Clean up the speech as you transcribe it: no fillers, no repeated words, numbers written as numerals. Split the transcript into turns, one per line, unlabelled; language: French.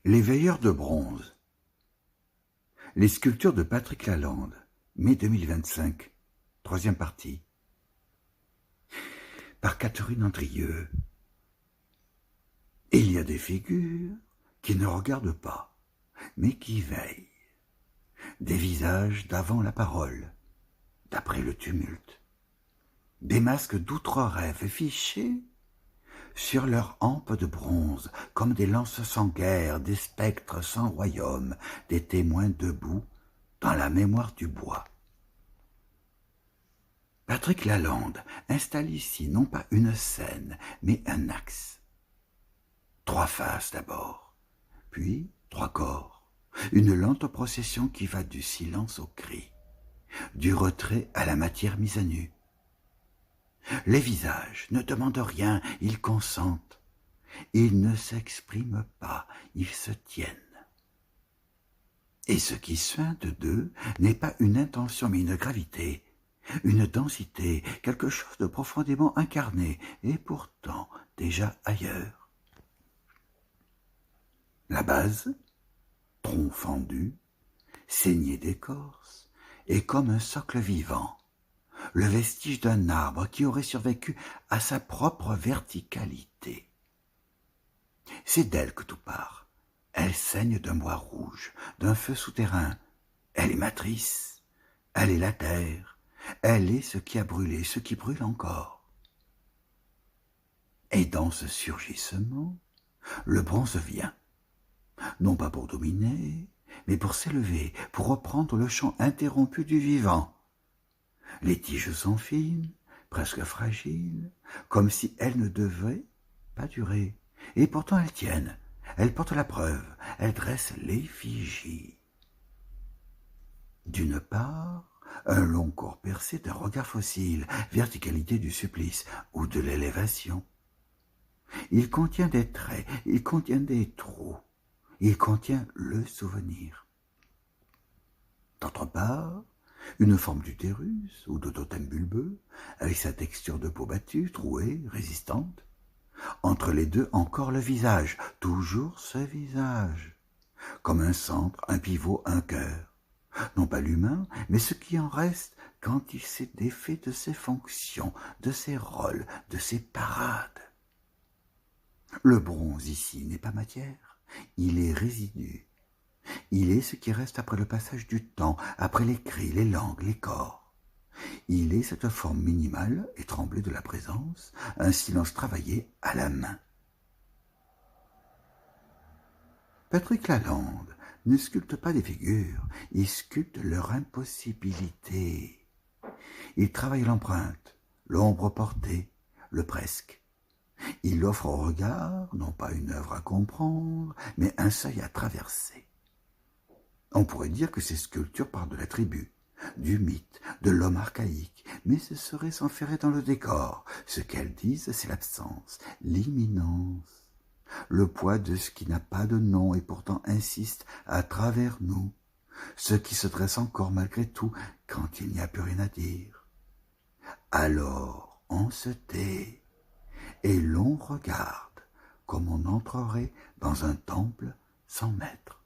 Les veilleurs de bronze. Les sculptures de Patrick Lalande, mai 2025, troisième partie. Par Catherine Andrieux. Il y a des figures qui ne regardent pas, mais qui veillent. Des visages d'avant la parole, d'après le tumulte. Des masques d'outre-rêve fichés sur leurs hampes de bronze, comme des lances sans guerre, des spectres sans royaume, des témoins debout dans la mémoire du bois. Patrick Lalande installe ici non pas une scène, mais un axe. 3 faces d'abord, puis 3 corps, une lente procession qui va du silence au cri, du retrait à la matière mise à nu. Les visages ne demandent rien, ils consentent. Ils ne s'expriment pas, ils se tiennent. Et ce qui suinte d'eux n'est pas une intention mais une gravité, une densité, quelque chose de profondément incarné et pourtant déjà ailleurs. La base, tronc fendu, saignée d'écorce, est comme un socle vivant, le vestige d'un arbre qui aurait survécu à sa propre verticalité. C'est d'elle que tout part. Elle saigne d'un bois rouge, d'un feu souterrain. Elle est matrice, elle est la terre, elle est ce qui a brûlé, ce qui brûle encore. Et dans ce surgissement, le bronze vient, non pas pour dominer, mais pour s'élever, pour reprendre le chant interrompu du vivant. Les tiges sont fines, presque fragiles, comme si elles ne devaient pas durer. Et pourtant elles tiennent, elles portent la preuve, elles dressent l'effigie. D'une part, un long corps percé d'un regard fossile, verticalité du supplice ou de l'élévation. Il contient des traits, il contient des trous, il contient le souvenir. D'autre part, une forme d'utérus ou de totem bulbeux, avec sa texture de peau battue, trouée, résistante. Entre les deux, encore le visage, toujours ce visage, comme un centre, un pivot, un cœur. Non pas l'humain, mais ce qui en reste quand il s'est défait de ses fonctions, de ses rôles, de ses parades. Le bronze ici n'est pas matière, il est résidu. Il est ce qui reste après le passage du temps, après les cris, les langues, les corps. Il est cette forme minimale et tremblée de la présence, un silence travaillé à la main. Patrick Lalande ne sculpte pas des figures, il sculpte leur impossibilité. Il travaille l'empreinte, l'ombre portée, le presque. Il offre au regard, non pas une œuvre à comprendre, mais un seuil à traverser. On pourrait dire que ces sculptures parlent de la tribu, du mythe, de l'homme archaïque, mais ce serait s'enferrer dans le décor. Ce qu'elles disent, c'est l'absence, l'imminence, le poids de ce qui n'a pas de nom et pourtant insiste à travers nous, ce qui se dresse encore malgré tout quand il n'y a plus rien à dire. Alors on se tait et l'on regarde comme on entrerait dans un temple sans maître.